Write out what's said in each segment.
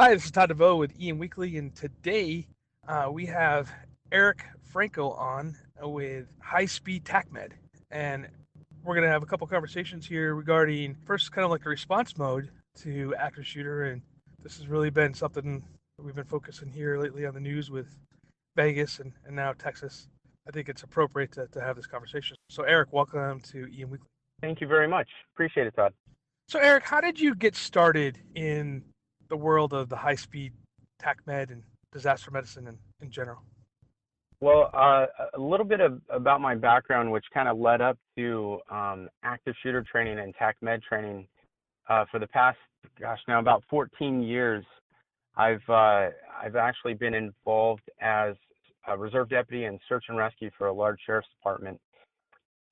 Hi, this is Todd DeVoe with Ian Weekly, and today we have Eric Franco on with High Speed Tac Med. And we're going to have a couple conversations here regarding first, kind of like the response mode to active shooter. And this has really been something that we've been focusing here lately on the news with Vegas and now Texas. I think it's appropriate to have this conversation. So, Eric, welcome to Ian Weekly. Thank you very much. Appreciate it, Todd. So, Eric, how did you get started in the world of the high speed tac med and disaster medicine in general? Well, a little bit about my background, which kind of led up to active shooter training and Tac Med training for the past, now about 14 years. I've actually been involved as a reserve deputy and search and rescue for a large sheriff's department.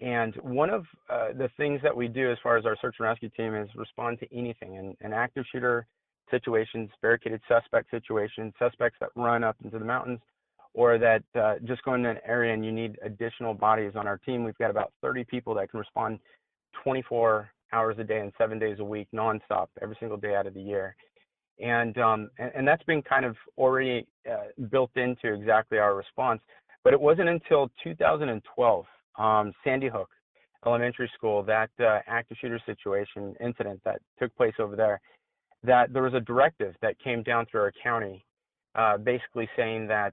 And one of the things that we do as far as our search and rescue team is respond to anything, and active shooter situations, barricaded suspect situations, suspects that run up into the mountains, or that just go into an area and you need additional bodies on our team. We've got about 30 people that can respond 24 hours a day and 7 days a week, nonstop, every single day out of the year. And that's been kind of already built into exactly our response. But it wasn't until 2012, Sandy Hook Elementary School, that active shooter situation incident that took place over there, that there was a directive that came down through our county, basically saying that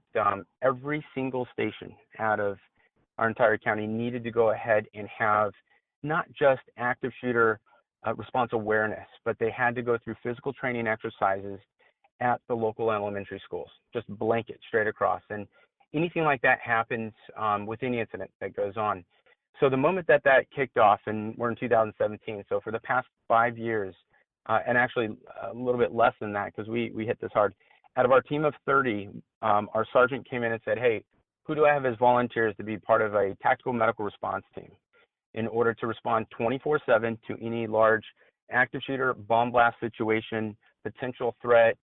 every single station out of our entire county needed to go ahead and have not just active shooter response awareness, but they had to go through physical training exercises at the local elementary schools, just blanket straight across. And anything like that happens with any incident that goes on. So the moment that kicked off, and we're in 2017, so for the past 5 years, and actually a little bit less than that because we hit this hard. Out of our team of 30, our sergeant came in and said, hey, who do I have as volunteers to be part of a tactical medical response team in order to respond 24/7 to any large active shooter, bomb blast situation, potential threat,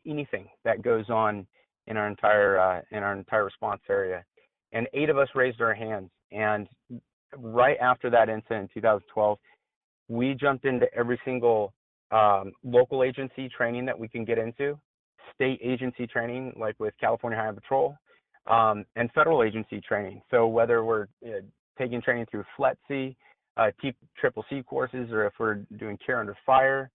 anything that goes on in our entire response area. And 8 of us raised our hands. And right after that incident in 2012, we jumped into every single local agency training that we can get into, state agency training like with California Highway Patrol, and federal agency training. So whether we're taking training through FLETC, TCCC courses, or if we're doing care under fire,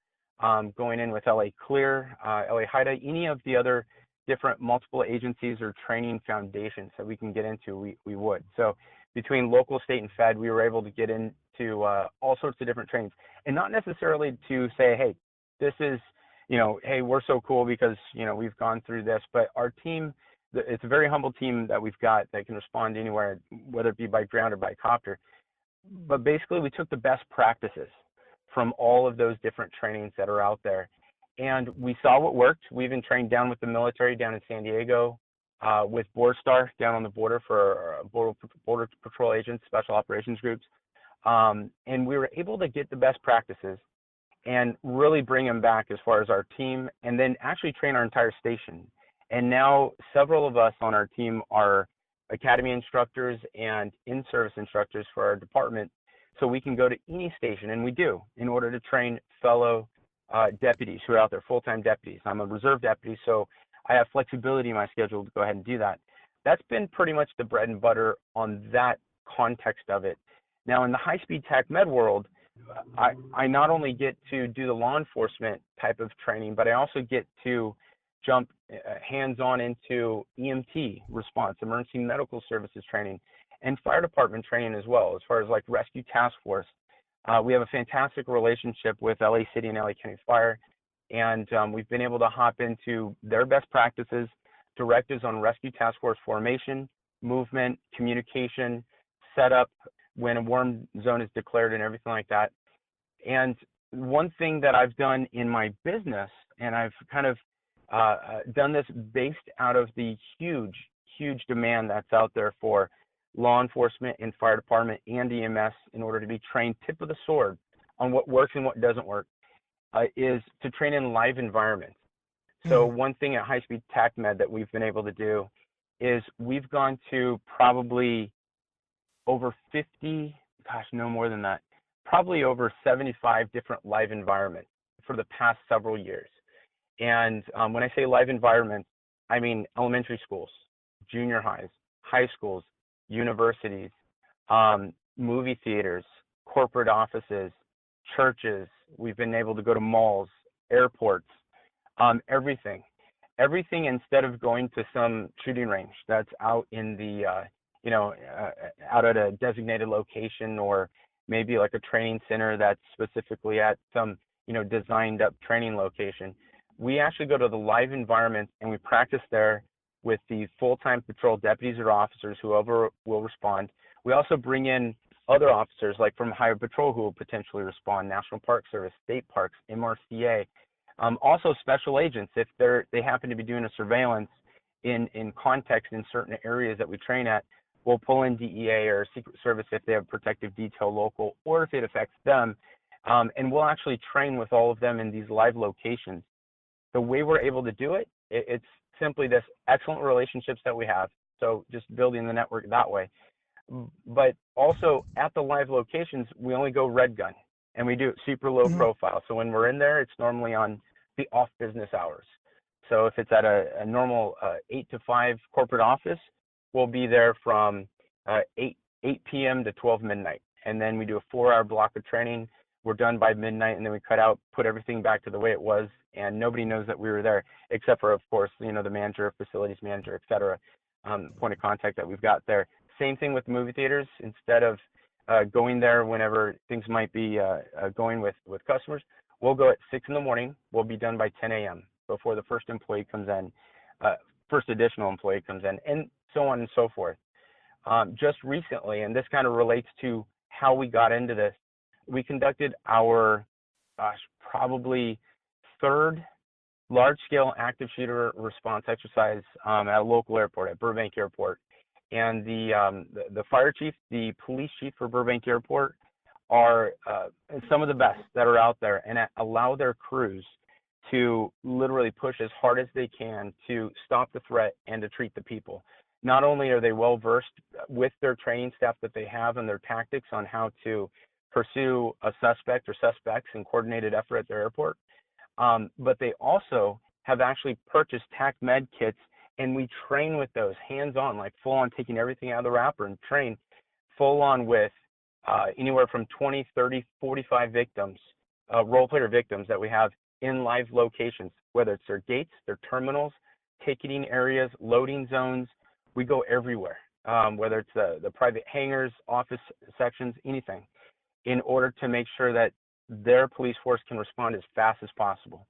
going in with LA Clear, LA HIDA, any of the other different multiple agencies or training foundations that we can get into, we would. So between local, state, and fed, we were able to get into all sorts of different trainings, and not necessarily to say, hey, this is, hey, we're so cool because, we've gone through this, but our team, it's a very humble team that we've got that can respond anywhere, whether it be by ground or by copter. But basically, we took the best practices from all of those different trainings that are out there, and we saw what worked. We even trained down with the military down in San Diego, with BoardStar down on the border for border patrol agents, special operations groups. And we were able to get the best practices and really bring them back as far as our team, and then actually train our entire station. And now several of us on our team are academy instructors and in-service instructors for our department, so we can go to any station, and we do, in order to train fellow deputies who are out there, full-time deputies. I'm a reserve deputy, so I have flexibility in my schedule to go ahead and do that. That's been pretty much the bread and butter on that context of it. Now, in the high-speed Tac Med world, I not only get to do the law enforcement type of training, but I also get to jump hands-on into EMT response, emergency medical services training, and fire department training as well, as far as like rescue task force. We have a fantastic relationship with LA City and LA County Fire, and we've been able to hop into their best practices, directives on rescue task force formation, movement, communication, setup when a warm zone is declared, and everything like that. And one thing that I've done in my business, and I've kind of done this based out of the huge demand that's out there for law enforcement and fire department and EMS in order to be trained tip of the sword on what works and what doesn't work, is to train in live environments. So one thing at High Speed Tac Med that we've been able to do is we've gone to probably over 50, no more than that, probably over 75 different live environments for the past several years. And when I say live environments, I mean elementary schools, junior highs, high schools, universities, movie theaters, corporate offices, churches. We've been able to go to malls, airports, everything. Everything instead of going to some shooting range that's out in the, out at a designated location, or maybe like a training center that's specifically at some, designed up training location. We actually go to the live environment and we practice there with the full-time patrol deputies or officers, whoever will respond. We also bring in other officers like from Highway Patrol who will potentially respond, National Park Service, state parks, MRCA, also special agents if they happen to be doing a surveillance in context in certain areas that we train at. We'll pull in DEA or Secret Service if they have protective detail local, or if it affects them, and we'll actually train with all of them in these live locations. The way we're able to do it, it's simply this excellent relationships that we have. So just building the network that way. But also at the live locations, we only go red gun, and we do it super low profile. So when we're in there, it's normally on the off business hours. So if it's at a normal 8 to 5 corporate office, we'll be there from 8 p.m. to 12 midnight. And then we do a 4-hour block of training. We're done by midnight, and then we cut out, put everything back to the way it was, and nobody knows that we were there, except for, of course, the manager, facilities manager, et cetera, point of contact that we've got there. Same thing with movie theaters. Instead of going there whenever things might be going with customers, we'll go at 6 in the morning. We'll be done by 10 a.m. before the first employee comes in, first additional employee comes in, and so on and so forth. Just recently, and this kind of relates to how we got into this, we conducted our, probably third large-scale active shooter response exercise at a local airport, at Burbank Airport. And the fire chief, the police chief for Burbank Airport are some of the best that are out there, and allow their crews to literally push as hard as they can to stop the threat and to treat the people. Not only are they well versed with their training staff that they have and their tactics on how to pursue a suspect or suspects in coordinated effort at their airport, but they also have actually purchased Tac Med kits, and we train with those hands-on, like full-on taking everything out of the wrapper and train full-on with anywhere from 20, 30, 45 victims, role player victims that we have in live locations, whether it's their gates, their terminals, ticketing areas, loading zones. We go everywhere, whether it's the private hangars, office sections, anything, in order to make sure that their police force can respond as fast as possible.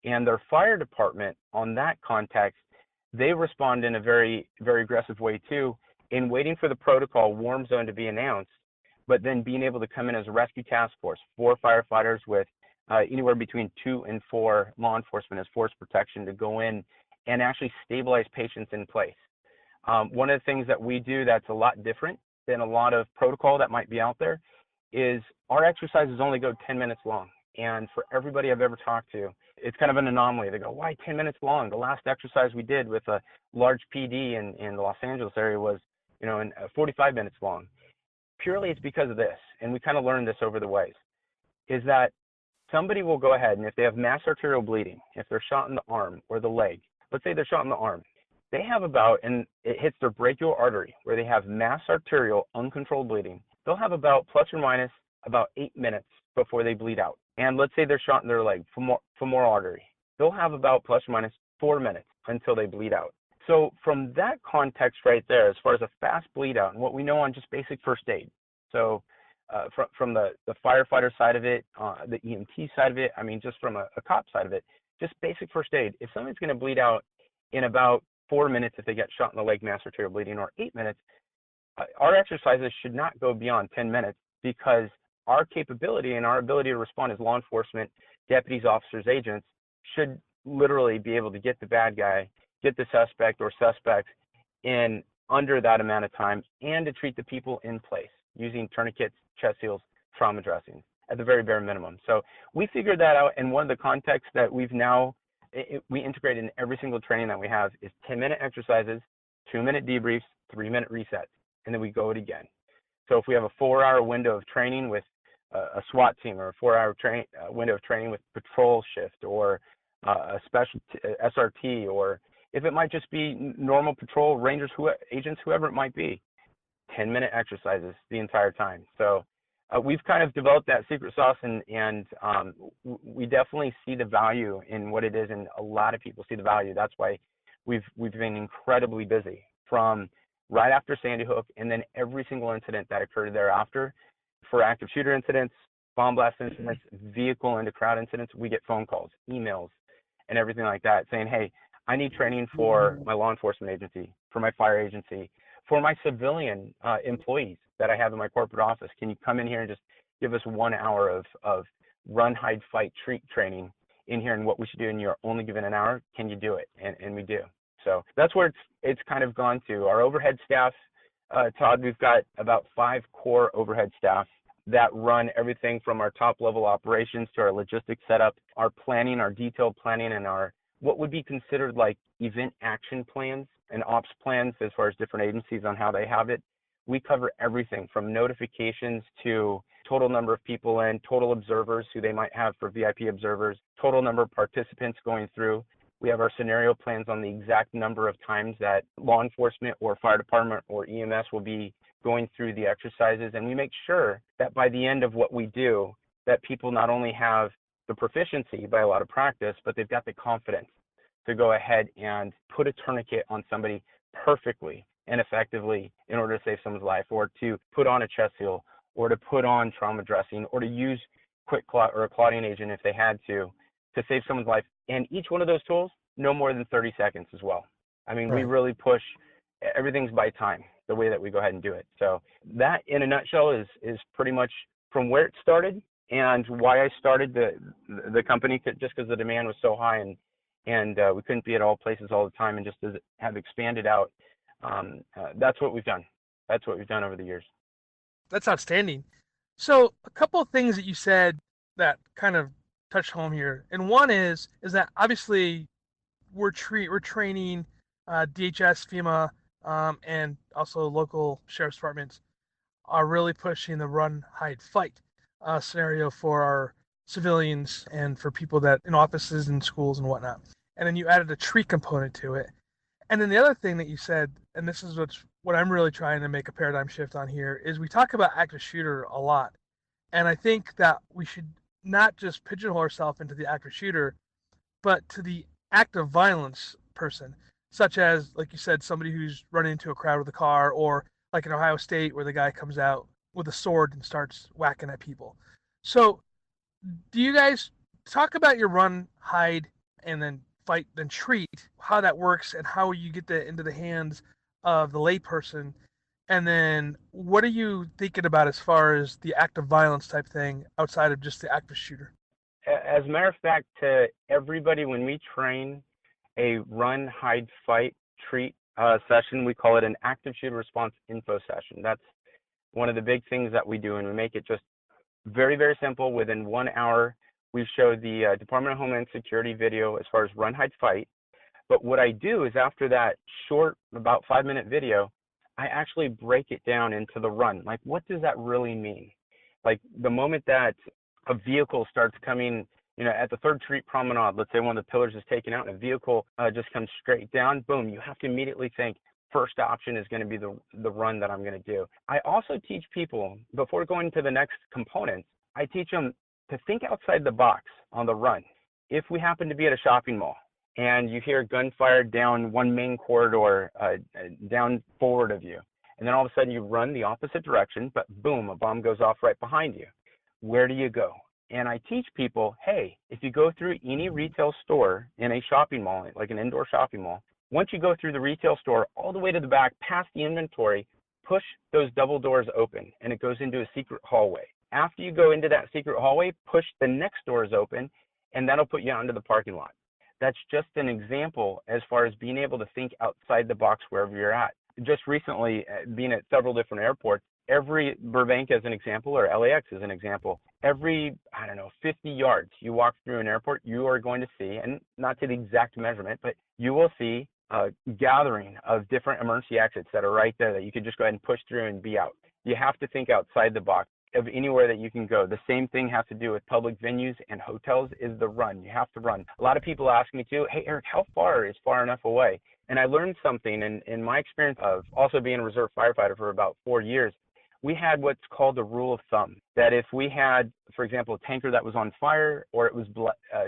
And their fire department, on that context, they respond in a very, very aggressive way too, in waiting for the protocol warm zone to be announced, but then being able to come in as a rescue task force, 4 firefighters with anywhere between 2 and 4 law enforcement as force protection to go in and actually stabilize patients in place. One of the things that we do that's a lot different than a lot of protocol that might be out there is our exercises only go 10 minutes long. And for everybody I've ever talked to, it's kind of an anomaly. They go, why 10 minutes long? The last exercise we did with a large PD in the Los Angeles area was, 45 minutes long. Purely it's because of this, and we kind of learned this over the ways, is that somebody will go ahead, and if they have mass arterial bleeding, if they're shot in the arm or the leg, let's say they're shot in the arm, they have about, and it hits their brachial artery where they have mass arterial uncontrolled bleeding, they'll have about plus or minus about 8 minutes before they bleed out. And let's say they're shot in their leg, femoral artery, they'll have about plus or minus 4 minutes until they bleed out. So from that context right there, as far as a fast bleed out and what we know on just basic first aid, so from the firefighter side of it, the EMT side of it, I mean, just from a cop side of it, just basic first aid. If somebody's going to bleed out in about 4 minutes if they get shot in the leg, mass arterial bleeding, or 8 minutes, our exercises should not go beyond 10 minutes, because our capability and our ability to respond as law enforcement, deputies, officers, agents should literally be able to get the bad guy, get the suspect or suspects in under that amount of time, and to treat the people in place using tourniquets, chest seals, trauma dressings at the very bare minimum. So we figured that out, and one of the contexts that we've now we integrate in every single training that we have is 10-minute exercises, 2-minute debriefs, 3-minute resets, and then we go it again. So if we have a 4-hour window of training with a SWAT team, or a 4-hour window of training with patrol shift, or a special SRT, or if it might just be normal patrol rangers, agents, whoever it might be, 10-minute exercises the entire time. So we've kind of developed that secret sauce, and we definitely see the value in what it is, and a lot of people see the value. That's why we've been incredibly busy from right after Sandy Hook, and then every single incident that occurred thereafter. For active shooter incidents, bomb blast incidents, vehicle into crowd incidents, we get phone calls, emails, and everything like that saying, hey, I need training for my law enforcement agency, for my fire agency, for my civilian employees that I have in my corporate office. Can you come in here and just give us 1 hour of run, hide, fight, treat training in here, and what we should do, and you're only given an hour? Can you do it? And we do. So that's where it's kind of gone to. Our overhead staff, Todd, we've got about 5 core overhead staff that run everything from our top level operations to our logistics setup, our planning, our detailed planning, and our what would be considered like event action plans and ops plans as far as different agencies on how they have it. We cover everything from notifications to total number of people in, total observers who they might have for VIP observers, total number of participants going through. We have our scenario plans on the exact number of times that law enforcement or fire department or EMS will be going through the exercises. And we make sure that by the end of what we do, that people not only have the proficiency by a lot of practice, but they've got the confidence to go ahead and put a tourniquet on somebody perfectly and effectively in order to save someone's life, or to put on a chest seal, or to put on trauma dressing, or to use quick clot or a clotting agent if they had to save someone's life. And each one of those tools, no more than 30 seconds as well. I mean, we really push, everything's by time, the way that we go ahead and do it. So that in a nutshell is pretty much from where it started and why I started the company, just because the demand was so high, and we couldn't be at all places all the time, and just as it have expanded out. That's what we've done. That's what we've done over the years. That's outstanding. So a couple of things that you said that kind of touch home here, and one is that obviously we're training DHS, FEMA, and also local sheriff's departments are really pushing the run, hide, fight scenario for our civilians and for people that in offices and schools and whatnot. And then you added a treat component to it. And then the other thing that you said, and this is what I'm really trying to make a paradigm shift on here, is we talk about active shooter a lot. And I think that we should not just pigeonhole ourselves into the active shooter, but to the active violence person, such as, like you said, somebody who's running into a crowd with a car, or like in Ohio State where the guy comes out with a sword and starts whacking at people. So do you guys talk about your run, hide, and then fight, then treat, how that works and how you get that into the hands of the layperson? And then what are you thinking about as far as the active violence type thing outside of just the active shooter? As a matter of fact, to everybody, when we train a run, hide, fight, treat session, we call it an active shooter response info session. That's one of the big things that we do, and we make it just very, very simple. Within 1 hour, we show the Department of Homeland Security video as far as run, hide, fight. But what I do is, after that short, about 5-minute video, I actually break it down into the run. Like, what does that really mean? Like, the moment that a vehicle starts coming, at the 3rd Street Promenade, let's say one of the pillars is taken out and a vehicle just comes straight down, boom, you have to immediately think, first option is going to be the run that I'm going to do. I also teach people, before going to the next component, I teach them to think outside the box on the run. If we happen to be at a shopping mall and you hear gunfire down one main corridor, down forward of you, and then all of a sudden you run the opposite direction, but boom, a bomb goes off right behind you. Where do you go? And I teach people, hey, if you go through any retail store in a shopping mall, like an indoor shopping mall, once you go through the retail store all the way to the back past the inventory, push those double doors open and it goes into a secret hallway. After you go into that secret hallway, push the next doors open and that'll put you out into the parking lot. That's just an example as far as being able to think outside the box wherever you're at. Just recently, being at several different airports, every Burbank as an example, or LAX as an example, every, 50 yards you walk through an airport, you are going to see, and not to the exact measurement, but you will see a gathering of different emergency exits that are right there that you could just go ahead and push through and be out. You have to think outside the box. of anywhere that you can go. The same thing has to do with public venues and hotels is the run. You have to run. A lot of people ask me too, hey, Eric, how far is far enough away? And I learned something in my experience of also being a reserve firefighter for about 4 years. We had what's called a rule of thumb, that if we had, for example, a tanker that was on fire or it was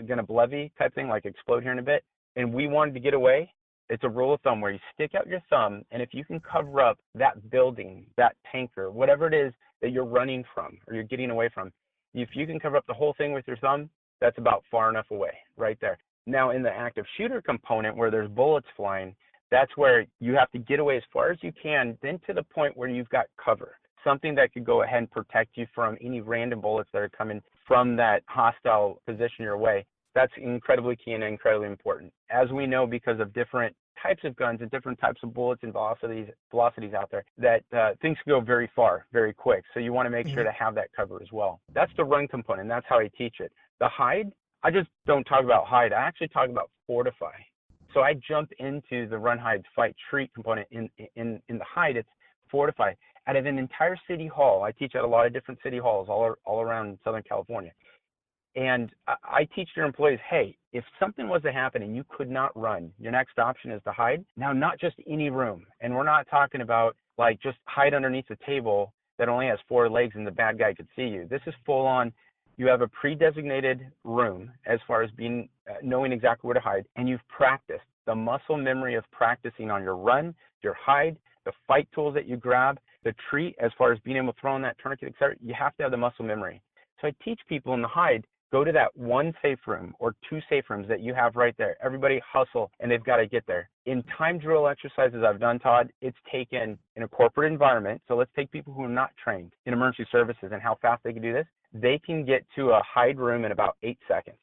going to levy type thing, like explode here in a bit, and we wanted to get away, it's a rule of thumb where you stick out your thumb, and if you can cover up that building, that tanker, whatever it is that you're running from or you're getting away from, if you can cover up the whole thing with your thumb, that's about far enough away right there. Now, in the active shooter component where there's bullets flying, that's where you have to get away as far as you can, then to the point where you've got cover, something that could go ahead and protect you from any random bullets that are coming from that hostile position your way. That's incredibly key and incredibly important. As we know, because of different types of guns and different types of bullets and velocities out there, that things can go very far, very quick. So you want to make sure to have that cover as well. That's the run component. That's how I teach it. The hide, I just don't talk about hide. I actually talk about fortify. So I jump into the run, hide, fight, treat component. In the hide, it's fortify. Out of an entire city hall, I teach at a lot of different city halls all around Southern California. And I teach their employees, hey, if something was to happen and you could not run, your next option is to hide. Now, not just any room. And we're not talking about like just hide underneath a table that only has 4 legs and the bad guy could see you. This is full on. You have a pre-designated room as far as being knowing exactly where to hide, and you've practiced the muscle memory of practicing on your run, your hide, the fight tools that you grab, the treat as far as being able to throw in that tourniquet, etc. You have to have the muscle memory. So I teach people in the hide, go to that one safe room or 2 safe rooms that you have right there. Everybody hustle, and they've got to get there. In time drill exercises I've done, Todd, it's taken in a corporate environment. So let's take people who are not trained in emergency services and how fast they can do this. They can get to a hide room in about 8 seconds.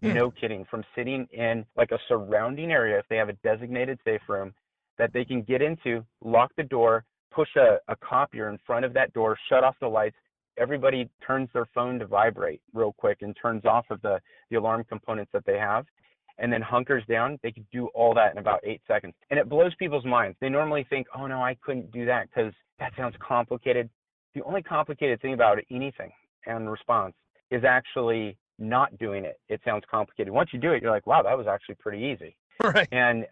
No kidding. From sitting in like a surrounding area, if they have a designated safe room that they can get into, lock the door, push a copier in front of that door, shut off the lights. Everybody turns their phone to vibrate real quick and turns off of the alarm components that they have, and then hunkers down. They can do all that in about 8 seconds. And it blows people's minds. They normally think, oh no, I couldn't do that because that sounds complicated. The only complicated thing about anything and response is actually not doing it. It sounds complicated. Once you do it, you're like, wow, that was actually pretty easy. Right. And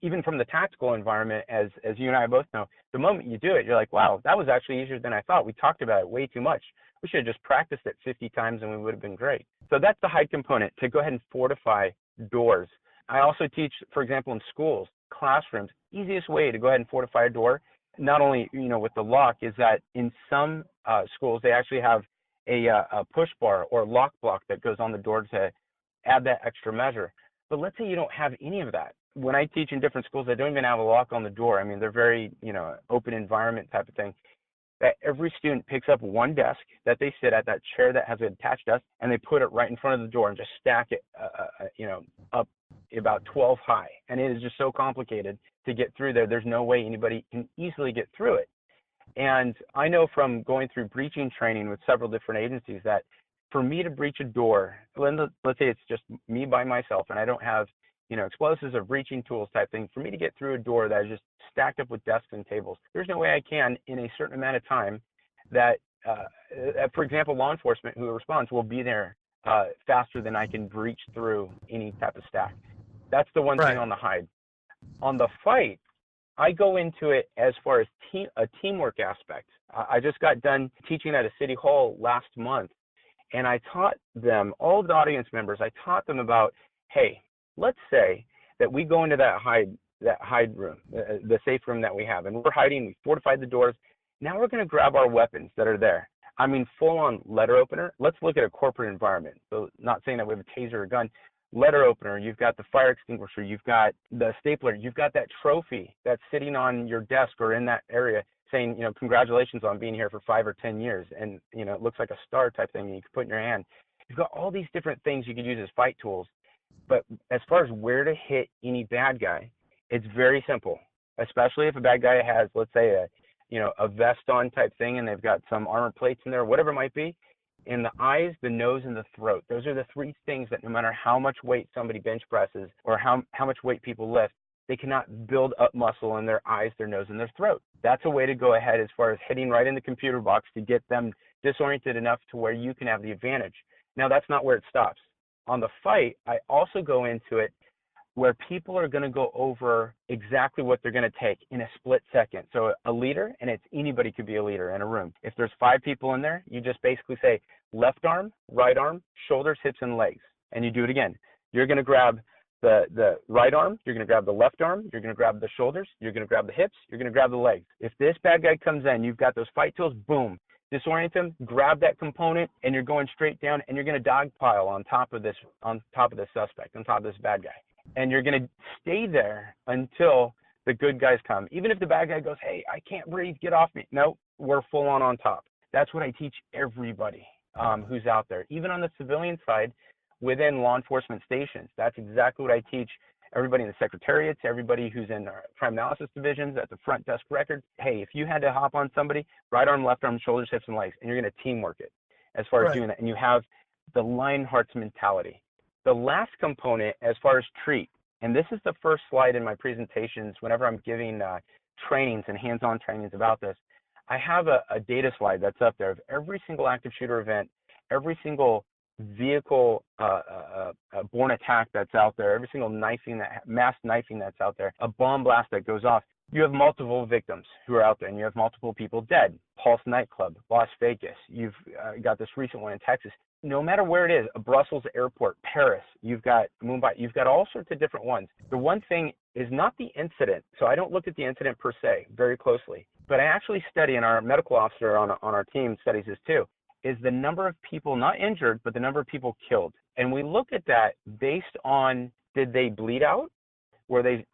even from the tactical environment, as you and I both know, the moment you do it, you're like, wow, that was actually easier than I thought. We talked about it way too much. We should have just practiced it 50 times and we would have been great. So that's the hide component, to go ahead and fortify doors. I also teach, for example, in schools, classrooms, easiest way to go ahead and fortify a door, not only, with the lock, is that in some schools, they actually have a push bar or lock block that goes on the door to add that extra measure. But let's say you don't have any of that. When I teach in different schools, they don't even have a lock on the door. I mean, they're very, open environment type of thing. That every student picks up one desk that they sit at, that chair that has an attached desk, and they put it right in front of the door and just stack it, up about 12 high. And it is just so complicated to get through there. There's no way anybody can easily get through it. And I know from going through breaching training with several different agencies that for me to breach a door, let's say it's just me by myself and I don't have, explosives or breaching tools type thing, for me to get through a door that is just stacked up with desks and tables, there's no way I can in a certain amount of time that, for example, law enforcement who responds will be there faster than I can breach through any type of stack. That's the one thing on the hide. On the fight, I go into it as far as a teamwork aspect. I just got done teaching at a city hall last month, and I taught them, all of the audience members, I taught them about, hey, let's say that we go into that hide room, the safe room that we have, and we're hiding, we fortified the doors. Now we're going to grab our weapons that are there. I mean, full on letter opener. Let's look at a corporate environment. So not saying that we have a taser or a gun. Letter opener, you've got the fire extinguisher, you've got the stapler, you've got that trophy that's sitting on your desk or in that area saying, congratulations on being here for 5 or 10 years. And, it looks like a star type thing you can put in your hand. You've got all these different things you could use as fight tools. But as far as where to hit any bad guy, it's very simple, especially if a bad guy has, let's say, a vest on type thing and they've got some armor plates in there, whatever it might be. In the eyes, the nose, and the throat. Those are the 3 things that no matter how much weight somebody bench presses or how much weight people lift, they cannot build up muscle in their eyes, their nose, and their throat. That's a way to go ahead as far as hitting right in the computer box to get them disoriented enough to where you can have the advantage. Now, that's not where it stops. On the fight, I also go into it where people are going to go over exactly what they're going to take in a split second. So a leader, and it's anybody could be a leader in a room. If there's 5 people in there, you just basically say left arm, right arm, shoulders, hips, and legs. And you do it again. You're going to grab the right arm, you're going to grab the left arm, you're going to grab the shoulders, you're going to grab the hips, you're going to grab the legs. If this bad guy comes in, you've got those fight tools, boom, disorient him, grab that component, and you're going straight down, and you're going to dogpile on top of this suspect, on top of this bad guy. And you're going to stay there until the good guys come. Even if the bad guy goes, hey, I can't breathe, get off me. No, we're full on top. That's what I teach everybody who's out there. Even on the civilian side, within law enforcement stations, that's exactly what I teach everybody in the secretariats, everybody who's in our crime analysis divisions, at the front desk records. Hey, if you had to hop on somebody, right arm, left arm, shoulders, hips, and legs, and you're going to teamwork it as far as doing that. And you have the Lionheart's mentality. The last component, as far as treat, and this is the first slide in my presentations whenever I'm giving trainings and hands-on trainings about this, I have a data slide that's up there of every single active shooter event, every single vehicle borne attack that's out there, every single mass knifing that's out there, a bomb blast that goes off. You have multiple victims who are out there, and you have multiple people dead. Pulse nightclub, Las Vegas. You've got this recent one in Texas. No matter where it is, a Brussels airport, Paris, you've got Mumbai, you've got all sorts of different ones. The one thing is not the incident. So I don't look at the incident per se very closely, but I actually study, and our medical officer on our team studies this too, is the number of people not injured, but the number of people killed. And we look at that based on, did they bleed out? Were they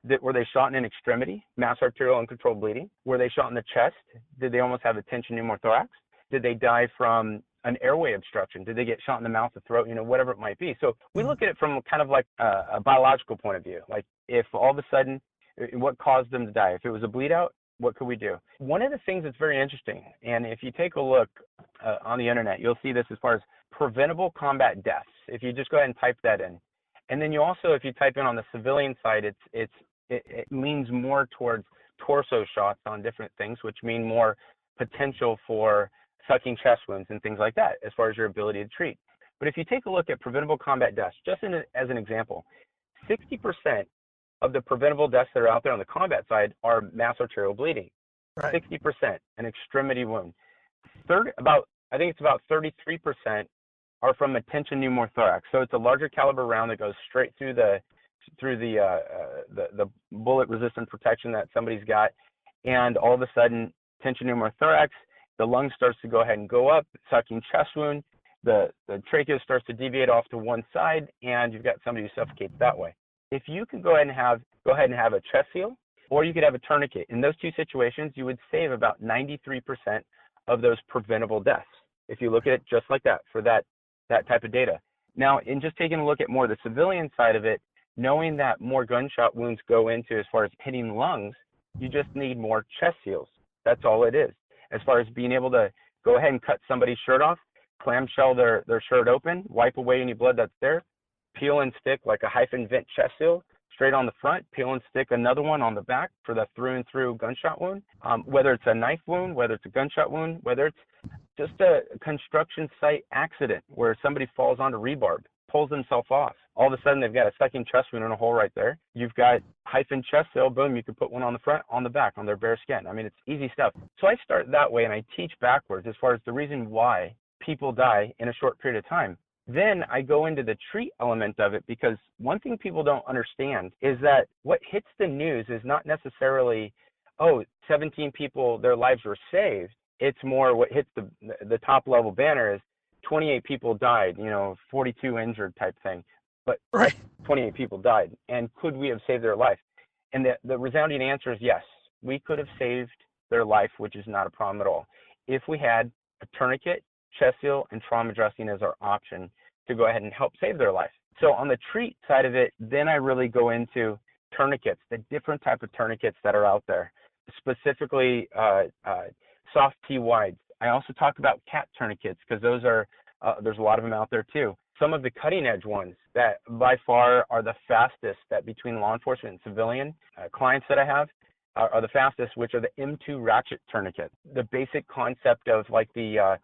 shot in an extremity, mass arterial uncontrolled bleeding? Were they shot in the chest? Did they almost have a tension pneumothorax? Did they die from an airway obstruction? Did they get shot in the mouth, the throat, whatever it might be? So we look at it from kind of like a biological point of view. Like if all of a sudden, what caused them to die? If it was a bleed out, what could we do? One of the things that's very interesting, and if you take a look on the internet, you'll see this as far as preventable combat deaths. If you just go ahead and type that in. And then you also, if you type in on the civilian side, it leans more towards torso shots on different things, which mean more potential for sucking chest wounds and things like that, as far as your ability to treat. But if you take a look at preventable combat deaths, just as an example, 60% of the preventable deaths that are out there on the combat side are mass arterial bleeding. Right. 60%, an extremity wound. I think it's about 33% are from a tension pneumothorax. So it's a larger caliber round that goes straight through the bullet resistant protection that somebody's got, and all of a sudden tension pneumothorax, the lung starts to go ahead and go up, sucking chest wound, the trachea starts to deviate off to one side, and you've got somebody who suffocates that way. If you could go ahead and have a chest seal, or you could have a tourniquet. In those two situations, you would save about 93% of those preventable deaths. If you look at it just like that, for that type of data. Now, in just taking a look at more the civilian side of it, knowing that more gunshot wounds go into as far as hitting lungs, you just need more chest seals. That's all it is. As far as being able to go ahead and cut somebody's shirt off, clamshell their shirt open, wipe away any blood that's there, peel and stick like a hyphen vent chest seal straight on the front, peel and stick another one on the back for the through and through gunshot wound. Whether it's a knife wound, whether it's a gunshot wound, whether it's just a construction site accident where somebody falls onto rebar, pulls themselves off. All of a sudden, they've got a sucking chest wound and a hole right there. You've got hyphen chest seal, boom, you can put one on the front, on the back, on their bare skin. I mean, it's easy stuff. So I start that way, and I teach backwards as far as the reason why people die in a short period of time. Then I go into the treat element of it, because one thing people don't understand is that what hits the news is not necessarily, 17 people, their lives were saved. It's more what hits the top level banner is 28 people died, 42 injured type thing. But right. 28 people died. And could we have saved their life? And the resounding answer is yes. We could have saved their life, which is not a problem at all, if we had a tourniquet, chest seal, and trauma dressing as our option to go ahead and help save their life. So on the treat side of it, then I really go into tourniquets, the different type of tourniquets that are out there, specifically soft T-wides. I also talk about cat tourniquets, because those are there's a lot of them out there too. Some of the cutting edge ones that by far are the fastest, that between law enforcement and civilian clients that I have are the fastest, which are the M2 ratchet tourniquet. The basic concept of like the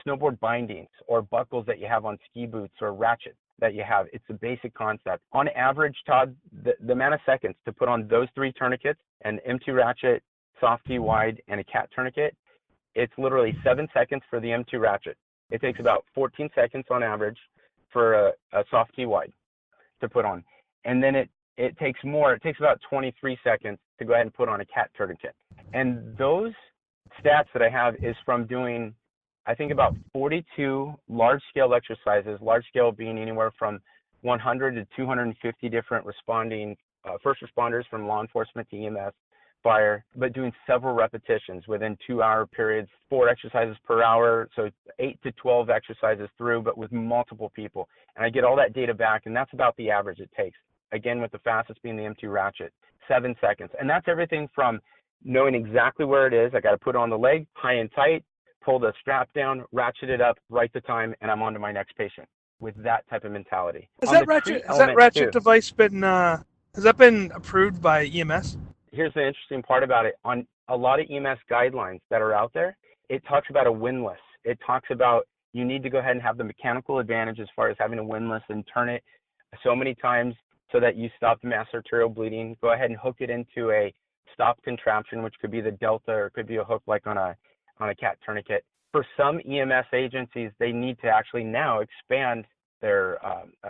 snowboard bindings or buckles that you have on ski boots or ratchets that you have. It's a basic concept. On average, Todd, the amount of seconds to put on those 3 tourniquets, an M2 ratchet, soft T wide, and a cat tourniquet, it's literally 7 seconds for the M2 ratchet. It takes about 14 seconds on average for a soft T wide to put on. And then it takes more. It takes about 23 seconds to go ahead and put on a cat tourniquet. And those stats that I have is from doing, I think, about 42 large-scale exercises, large scale being anywhere from 100 to 250 different responding first responders from law enforcement to EMS, fire, but doing several repetitions within 2-hour periods, 4 exercises per hour, so 8 to 12 exercises through, but with multiple people. And I get all that data back, and that's about the average it takes. Again, with the fastest being the M2 ratchet, 7 seconds. And that's everything from knowing exactly where it is. I got to put it on the leg, high and tight, pull the strap down, ratchet it up, write the time, and I'm on to my next patient with that type of mentality. Has that ratchet device been, has that been approved by EMS? Here's the interesting part about it. On a lot of EMS guidelines that are out there, it talks about a windlass. It talks about you need to go ahead and have the mechanical advantage as far as having a windlass and turn it so many times so that you stop the mass arterial bleeding. Go ahead and hook it into a stop contraption, which could be the delta or it could be a hook like on a cat tourniquet. For some EMS agencies, they need to actually now expand their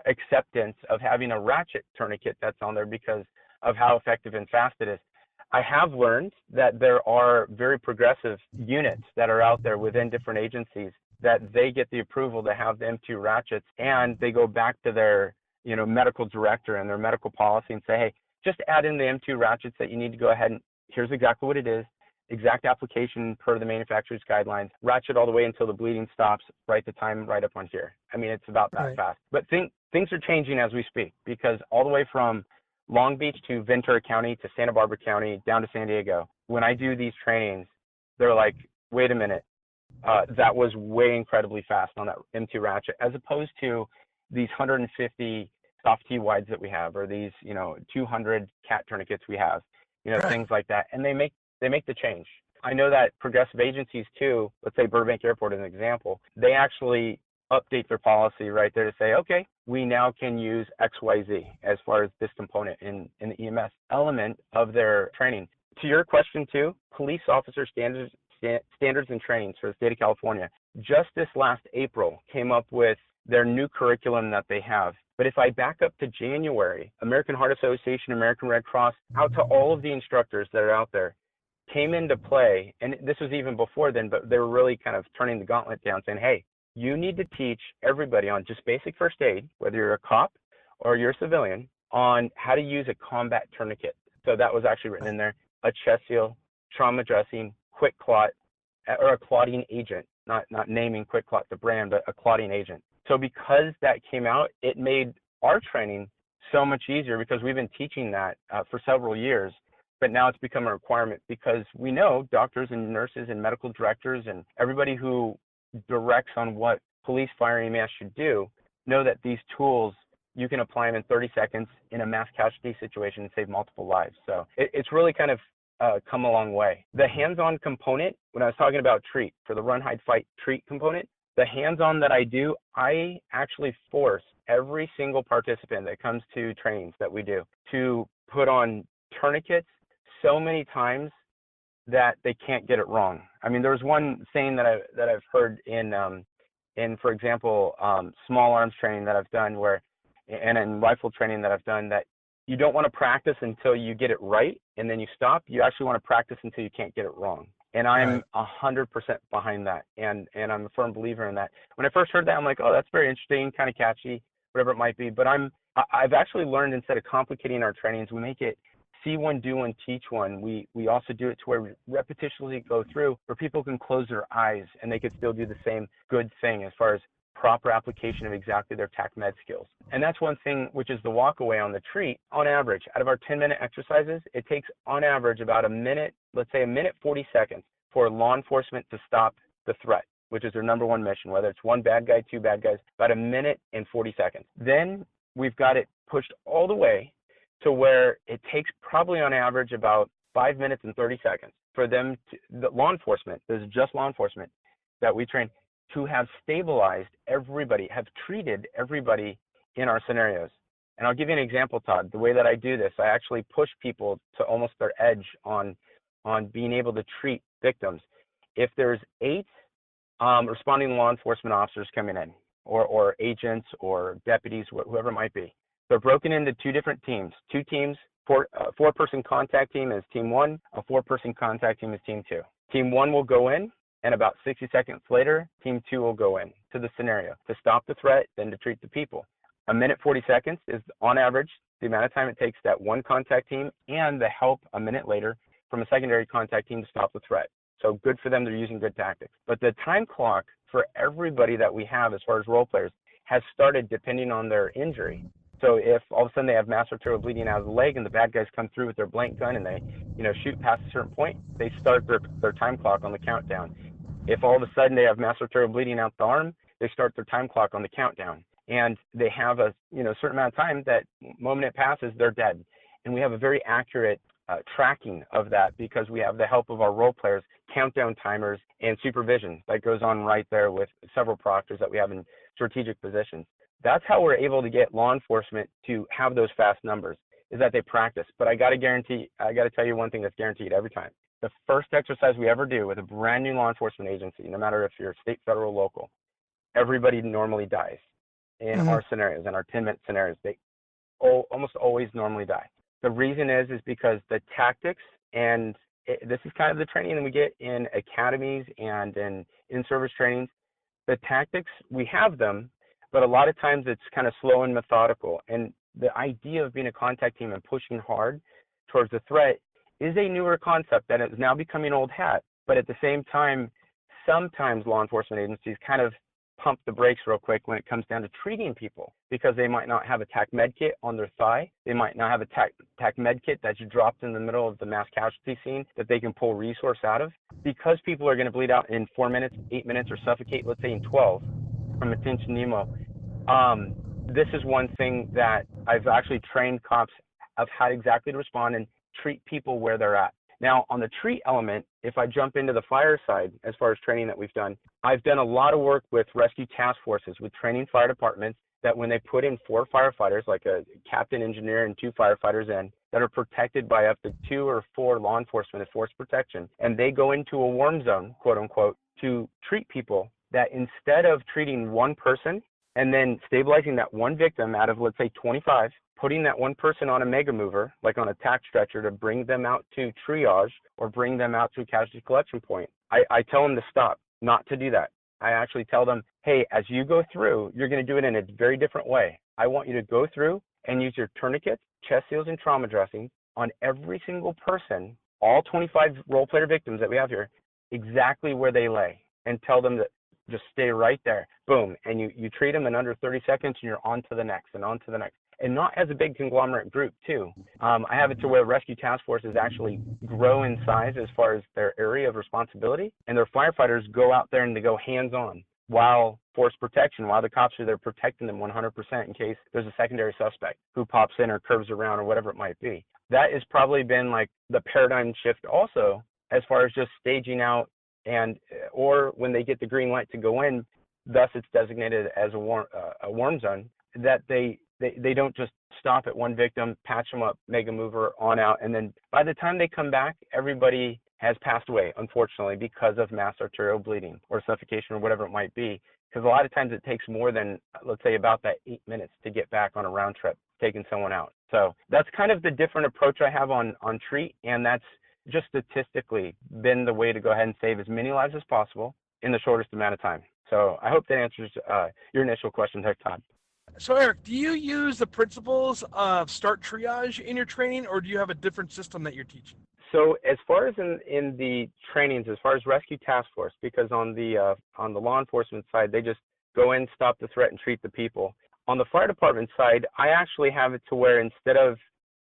acceptance of having a ratchet tourniquet that's on there because of how effective and fast it is. I have learned that there are very progressive units that are out there within different agencies that they get the approval to have the M2 ratchets, and they go back to their medical director and their medical policy and say, hey, just add in the M2 ratchets that you need to go ahead and here's exactly what it is, exact application per the manufacturer's guidelines, ratchet all the way until the bleeding stops, write the time right up on here. I mean, it's about that fast. But things are changing as we speak because all the way from Long Beach to Ventura County to Santa Barbara County down to San Diego, when I do these trainings, they're like, wait a minute, that was way incredibly fast on that M2 ratchet as opposed to these 150 soft T wides that we have or these 200 cat tourniquets we have, things like that. And they make the change. I know that progressive agencies too, let's say Burbank Airport as an example, they actually update their policy right there to say, okay, we now can use XYZ as far as this component in the EMS element of their training. To your question too, police officer standards and trainings for the state of California, just this last April came up with their new curriculum that they have. But if I back up to January, American Heart Association, American Red Cross, out to all of the instructors that are out there, came into play, and this was even before then, but they were really kind of turning the gauntlet down saying, hey, you need to teach everybody on just basic first aid, whether you're a cop or you're a civilian, on how to use a combat tourniquet. So that was actually written in there, a chest seal, trauma dressing, quick clot, or a clotting agent, not naming quick clot the brand, but a clotting agent. So because that came out, it made our training so much easier because we've been teaching that for several years, but now it's become a requirement because we know doctors and nurses and medical directors and everybody who directs on what police, fire, and EMS should do know that these tools, you can apply them in 30 seconds in a mass casualty situation and save multiple lives. So it's really kind of come a long way. The hands-on component, when I was talking about treat, for the run, hide, fight, treat component, the hands-on that I do, I actually force every single participant that comes to trainings that we do to put on tourniquets so many times that they can't get it wrong. I mean, there was one saying that I've heard in for example, small arms training that I've done and in rifle training that I've done, that you don't want to practice until you get it right and then you stop. You actually want to practice until you can't get it wrong. And I'm 100% behind that. And I'm a firm believer in that. When I first heard that, I'm like, oh, that's very interesting, kind of catchy, whatever it might be. But I've actually learned, instead of complicating our trainings, we make it see one, do one, teach one. We also do it to where we repetitionally go through where people can close their eyes and they could still do the same good thing as far as proper application of exactly their Tac Med skills. And that's one thing, which is the walk away on the treat. On average, out of our 10-minute exercises, it takes on average about a minute, let's say a minute 40 seconds for law enforcement to stop the threat, which is their number one mission, whether it's one bad guy, two bad guys, about a minute and 40 seconds. Then we've got it pushed all the way to where it takes probably on average about 5 minutes and 30 seconds for them the law enforcement, this is just law enforcement that we train, to have stabilized everybody, have treated everybody in our scenarios. And I'll give you an example, Todd. The way that I do this, I actually push people to almost their edge on being able to treat victims. If there's 8 responding law enforcement officers coming in, or agents or deputies, whoever it might be, they're broken into 2 different teams. 2 teams, 4-person contact team is team 1, a 4-person contact team is team 2. Team 1 will go in, and about 60 seconds later, team 2 will go in to the scenario to stop the threat, then to treat the people. 1 minute 40 seconds is, on average, the amount of time it takes that one contact team and the help a minute later from a secondary contact team to stop the threat. So good for them, they're using good tactics. But the time clock for everybody that we have as far as role players has started depending on their injury. So if all of a sudden they have mass arterial bleeding out of the leg and the bad guys come through with their blank gun and they, shoot past a certain point, they start their time clock on the countdown. If all of a sudden they have mass arterial bleeding out the arm, they start their time clock on the countdown. And they have a certain amount of time that moment it passes, they're dead. And we have a very accurate tracking of that because we have the help of our role players, countdown timers, and supervision that goes on right there with several proctors that we have in strategic positions. That's how we're able to get law enforcement to have those fast numbers, is that they practice. But I got to tell you one thing that's guaranteed every time. The first exercise we ever do with a brand new law enforcement agency, no matter if you're state, federal, local, everybody normally dies. In our scenarios, in our 10-minute scenarios, they almost always normally die. The reason is because the tactics, and this is kind of the training that we get in academies and in service trainings, the tactics, we have them, but a lot of times it's kind of slow and methodical. And the idea of being a contact team and pushing hard towards the threat is a newer concept that is now becoming old hat. But at the same time, sometimes law enforcement agencies kind of pump the brakes real quick when it comes down to treating people because they might not have a Tac Med kit on their thigh. They might not have a Tac Med kit that's dropped in the middle of the mass casualty scene that they can pull resource out of. Because people are going to bleed out in 4 minutes, 8 minutes, or suffocate, let's say in 12 from attention Nemo. This is one thing that I've actually trained cops of how exactly to respond and treat people where they're at. Now, on the treat element, if I jump into the fire side, as far as training that we've done, I've done a lot of work with rescue task forces, with training fire departments, that when they put in 4 firefighters, like a captain, engineer, and 2 firefighters in, that are protected by up to 2 or 4 law enforcement as force protection, and they go into a warm zone, quote unquote, to treat people, that instead of treating one person and then stabilizing that one victim out of, let's say, 25, putting that one person on a mega mover, like on a tac stretcher, to bring them out to triage or bring them out to a casualty collection point, I tell them to stop, not to do that. I actually tell them, hey, as you go through, you're going to do it in a very different way. I want you to go through and use your tourniquets, chest seals, and trauma dressings on every single person, all 25 role player victims that we have here, exactly where they lay, and tell them that just stay right there. Boom. And you treat them in under 30 seconds and you're on to the next and on to the next. And not as a big conglomerate group too. I have it to where rescue task forces actually grow in size as far as their area of responsibility, and their firefighters go out there and they go hands-on while force protection, while the cops are there protecting them 100% in case there's a secondary suspect who pops in or curves around or whatever it might be. That has probably been like the paradigm shift also, as far as just staging out, and or when they get the green light to go in, thus it's designated as a warm zone, that they don't just stop at one victim, patch them up, mega mover on out, and then by the time they come back, everybody has passed away, unfortunately, because of mass arterial bleeding or suffocation or whatever it might be. Because a lot of times it takes more than, let's say, about that 8 minutes to get back on a round trip, taking someone out. So that's kind of the different approach I have on treat, and that's just statistically been the way to go ahead and save as many lives as possible in the shortest amount of time. So I hope that answers your initial question there, Todd. So Eric, do you use the principles of START triage in your training, or do you have a different system that you're teaching? So as far as in the trainings, as far as rescue task force, because on the law enforcement side, they just go in, stop the threat, and treat the people. On the fire department side, I actually have it to where instead of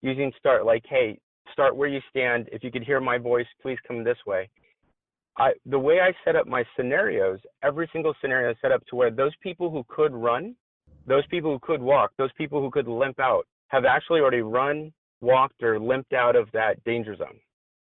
using START, like, hey, start where you stand. If you could hear my voice, please come this way. The way I set up my scenarios, every single scenario is set up to where those people who could run, those people who could walk, those people who could limp out, have actually already run, walked, or limped out of that danger zone.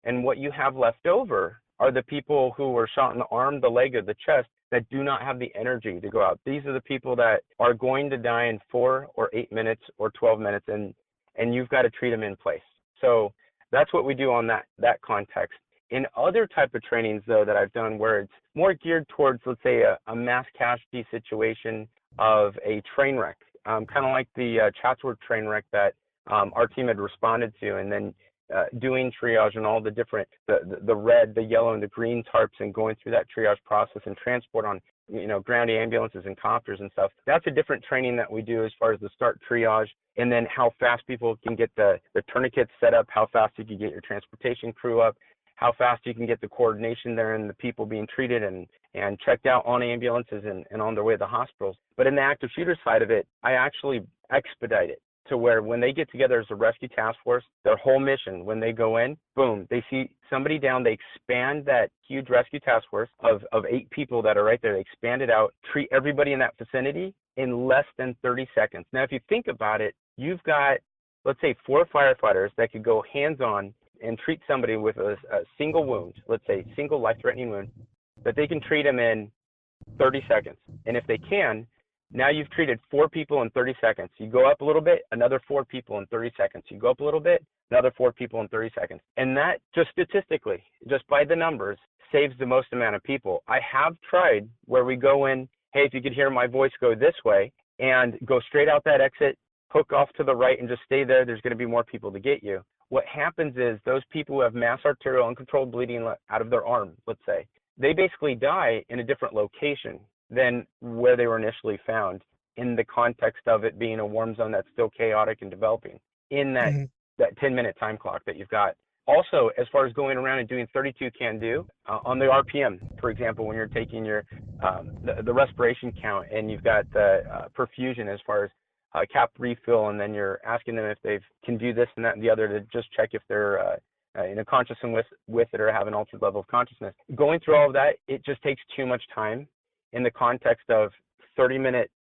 And what you have left over are the people who were shot in the arm, the leg, or the chest that do not have the energy to go out. These are the people that are going to die in 4 or 8 minutes or 12 minutes, and you've got to treat them in place. So that's what we do on that context. In other type of trainings, though, that I've done where it's more geared towards, let's say, a mass casualty situation of a train wreck, kind of like the Chatsworth train wreck that our team had responded to, and then doing triage and all the different, the red, the yellow, and the green tarps, and going through that triage process and transport on, ground ambulances and copters and stuff. That's a different training that we do as far as the start triage, and then how fast people can get the tourniquets set up, how fast you can get your transportation crew up, how fast you can get the coordination there and the people being treated and checked out on ambulances and on their way to the hospitals. But in the active shooter side of it, I actually expedite it to where when they get together as a rescue task force, their whole mission, when they go in, boom, they see somebody down, they expand that huge rescue task force of 8 people that are right there. They expand it out, treat everybody in that vicinity in less than 30 seconds. Now, if you think about it, you've got, let's say, 4 firefighters that could go hands-on and treat somebody with a single wound, let's say single life-threatening wound, that they can treat them in 30 seconds. And if they can, now you've treated 4 people in 30 seconds. You go up a little bit, another 4 people in 30 seconds. You go up a little bit, another 4 people in 30 seconds. And that, just statistically, just by the numbers, saves the most amount of people. I have tried where we go in, hey, if you could hear my voice, go this way, and go straight out that exit, hook off to the right, and just stay there. There's going to be more people to get you. What happens is those people who have mass arterial uncontrolled bleeding out of their arm, let's say, they basically die in a different location than where they were initially found, in the context of it being a warm zone that's still chaotic and developing in that 10-minute time clock that you've got. Also, as far as going around and doing 32 can do on the RPM, for example, when you're taking your the respiration count and you've got the perfusion as far as cap refill, and then you're asking them if they can do this and that and the other to just check if they're conscious and with it or have an altered level of consciousness. Going through all of that, it just takes too much time in the context of 30-minute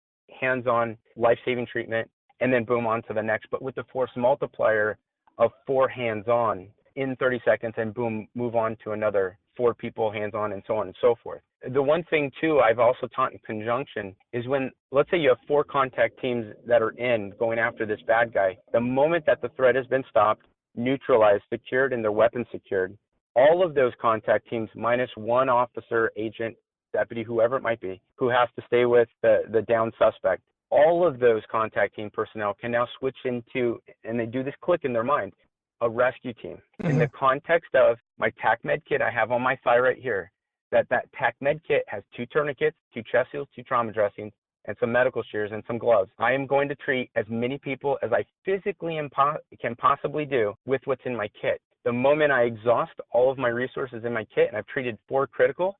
hands-on life-saving treatment, and then boom, on to the next. But with the force multiplier of 4 hands-on in 30 seconds, and boom, move on to another 4 people hands-on, and so on and so forth. The one thing, too, I've also taught in conjunction is when, let's say you have 4 contact teams that are going after this bad guy, the moment that the threat has been stopped, neutralized, secured, and their weapons secured, all of those contact teams minus 1 officer, agent, deputy, whoever it might be, who has to stay with the downed suspect, all of those contact team personnel can now switch into, and they do this click in their mind, a rescue team. In the context of my Tac Med kit I have on my thigh right here, that Tac Med kit has 2 tourniquets, 2 chest seals, 2 trauma dressings, and some medical shears and some gloves. I am going to treat as many people as I physically can possibly do with what's in my kit. The moment I exhaust all of my resources in my kit and I've treated 4 critical,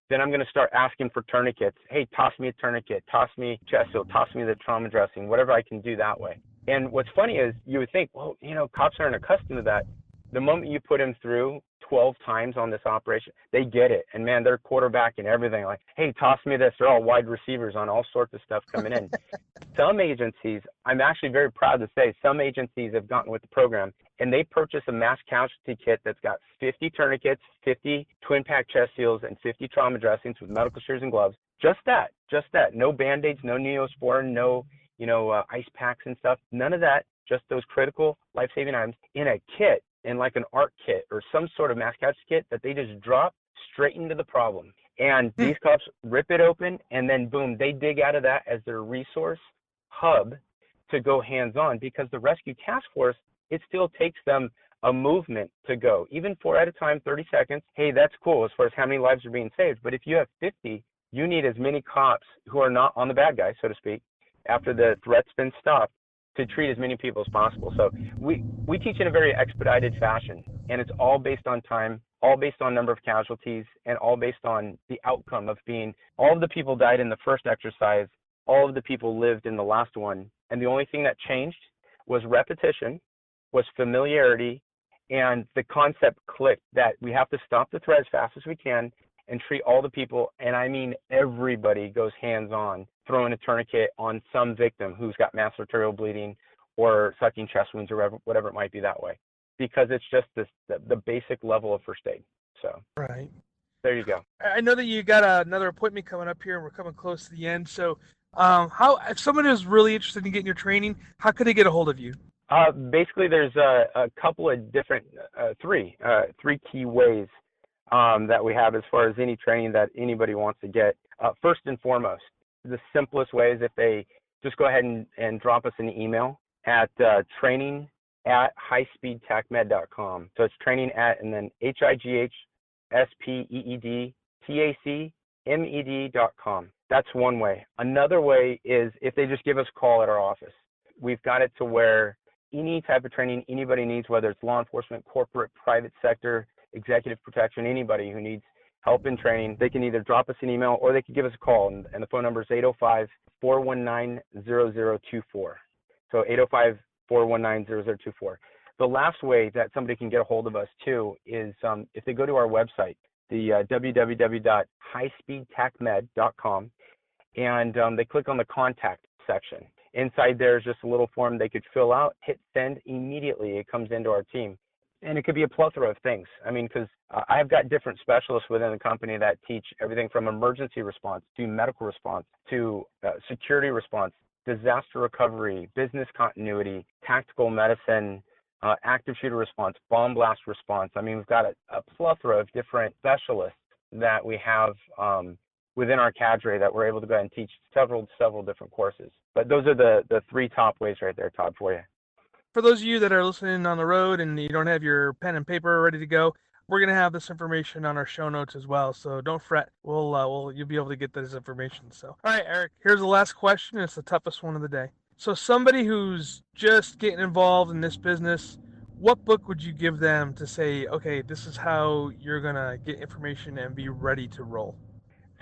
then I'm going to start asking for tourniquets. Hey, toss me a tourniquet, toss me chest seal, toss me the trauma dressing, whatever I can do that way. And what's funny is you would think, well, cops aren't accustomed to that. The moment you put them through 12 times on this operation, they get it. And man, they're quarterbacking everything. Like, hey, toss me this. They're all wide receivers on all sorts of stuff coming in. Some agencies, I'm actually very proud to say, some agencies have gotten with the program and they purchase a mass casualty kit that's got 50 tourniquets, 50 twin pack chest seals, and 50 trauma dressings with medical shears and gloves. Just that. No Band-Aids, no Neosporin, no, ice packs and stuff. None of that. Just those critical life-saving items in a kit, in like an ARC kit or some sort of mass casualty kit that they just drop straight into the problem. And these cops rip it open, and then boom, they dig out of that as their resource hub to go hands-on, because the rescue task force, it still takes them a movement to go. Even 4 at a time, 30 seconds, hey, that's cool as far as how many lives are being saved. But if you have 50, you need as many cops who are not on the bad guy, so to speak, after the threat's been stopped, to treat as many people as possible. So we teach in a very expedited fashion, and it's all based on time, all based on number of casualties, and all based on the outcome of being, all of the people died in the first exercise, all of the people lived in the last one, and the only thing that changed was repetition, was familiarity, and the concept clicked that we have to stop the threat as fast as we can and treat all the people, and I mean everybody goes hands-on, throwing a tourniquet on some victim who's got mass arterial bleeding or sucking chest wounds or whatever it might be that way, because it's just the basic level of first aid. So right. there you go. I know that you got another appointment coming up here, and we're coming close to the end. So, how if someone is really interested in getting your training, how could they get a hold of you? Basically, there's a couple of different, three key ways that we have as far as any training that anybody wants to get. First and foremost, the simplest way is if they just go ahead and drop us an email at training@highspeedtacmed.com. So it's training at and then HIGHSPEEDTACMED.com. That's one way. Another way is if they just give us a call at our office. We've got it to where any type of training anybody needs, whether it's law enforcement, corporate, private sector, executive protection, anybody who needs help in training, they can either drop us an email or they can give us a call. And the phone number is 805-419-0024. So 805-419-0024. The last way that somebody can get a hold of us too is if they go to our website, the www.highspeedtacmed.com, and they click on the contact section. Inside there is just a little form they could fill out, hit send, immediately it comes into our team. And it could be a plethora of things. I mean, because I've got different specialists within the company that teach everything from emergency response to medical response to security response, disaster recovery, business continuity, tactical medicine, active shooter response, bomb blast response. I mean, we've got a plethora of different specialists that we have within our cadre that we're able to go ahead and teach several different courses. But those are the three top ways right there, Todd, for you. For those of you that are listening on the road and you don't have your pen and paper ready to go, we're going to have this information on our show notes as well. So don't fret. You'll be able to get this information. So, all right, Eric, here's the last question. It's the toughest one of the day. So somebody who's just getting involved in this business, what book would you give them to say, okay, this is how you're going to get information and be ready to roll?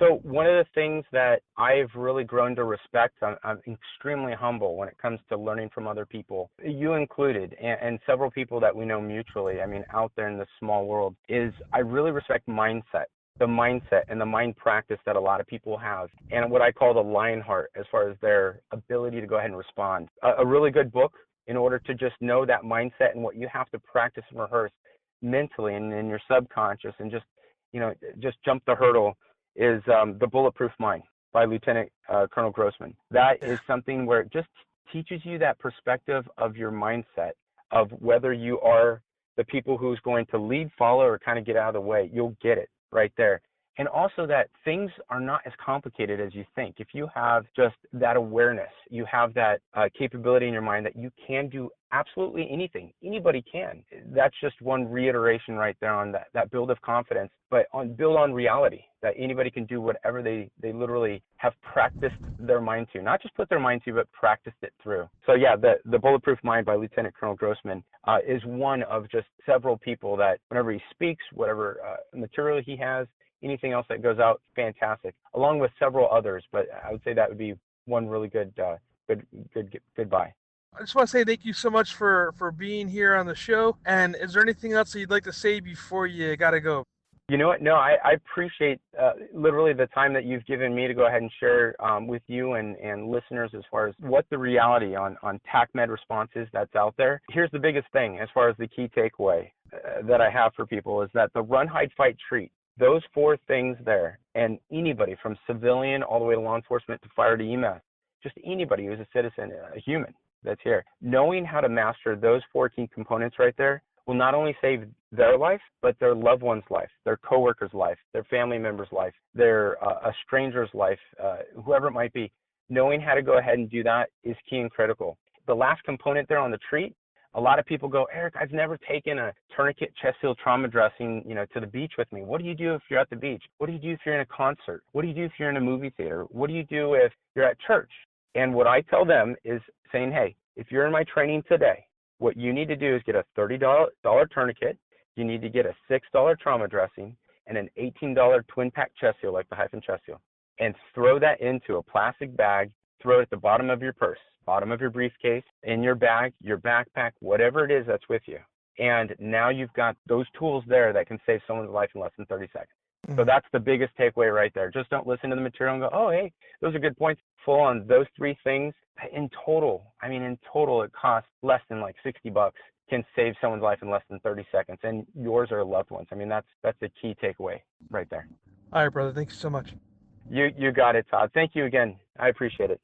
So one of the things that I've really grown to respect, I'm extremely humble when it comes to learning from other people, you included, and several people that we know mutually, I mean, out there in this small world, is I really respect mindset, the mindset and the mind practice that a lot of people have, and what I call the lion heart as far as their ability to go ahead and respond. A really good book in order to just know that mindset and what you have to practice and rehearse mentally and in your subconscious and just jump the hurdle is The Bulletproof Mind by Lieutenant Colonel Grossman. That is something where it just teaches you that perspective of your mindset of whether you are the people who's going to lead, follow, or kind of get out of the way. You'll get it right there. And also that things are not as complicated as you think. If you have just that awareness, you have that capability in your mind that you can do absolutely anything. Anybody can. That's just one reiteration right there on that build of confidence, but build on reality that anybody can do whatever they literally have practiced their mind to. Not just put their mind to, but practiced it through. So yeah, the Bulletproof Mind by Lieutenant Colonel Grossman is one of just several people that whenever he speaks, whatever material he has, anything else that goes out, fantastic, along with several others. But I would say that would be one really good buy. I just want to say thank you so much for being here on the show. And is there anything else that you'd like to say before you got to go? You know what? No, I appreciate literally the time that you've given me to go ahead and share with you and listeners as far as what the reality on Tac Med response is that's out there. Here's the biggest thing as far as the key takeaway that I have for people is that the run, hide, fight, treat, those four things there, and anybody from civilian all the way to law enforcement to fire to EMS, just anybody who's a citizen, a human that's here, knowing how to master those four key components right there will not only save their life, but their loved one's life, their coworker's life, their family member's life, their a stranger's life, whoever it might be. Knowing how to go ahead and do that is key and critical. The last component there on the treat, a lot of people go, Eric, I've never taken a tourniquet chest seal trauma dressing, to the beach with me. What do you do if you're at the beach? What do you do if you're in a concert? What do you do if you're in a movie theater? What do you do if you're at church? And what I tell them is saying, hey, if you're in my training today, what you need to do is get a $30 tourniquet. You need to get a $6 trauma dressing and an $18 twin pack chest seal like the hyphen chest seal, and throw that into a plastic bag, throw it at the bottom of your purse, bottom of your briefcase, in your bag, your backpack, whatever it is that's with you. And now you've got those tools there that can save someone's life in less than 30 seconds. So Mhm. that's the biggest takeaway right there. Just don't listen to the material and go, oh, hey, those are good points. Full on those three things. In total, it costs less than like $60, can save someone's life in less than 30 seconds, and yours or a loved ones. That's the key takeaway right there. All right, brother. Thanks so much. You got it, Todd. Thank you again. I appreciate it.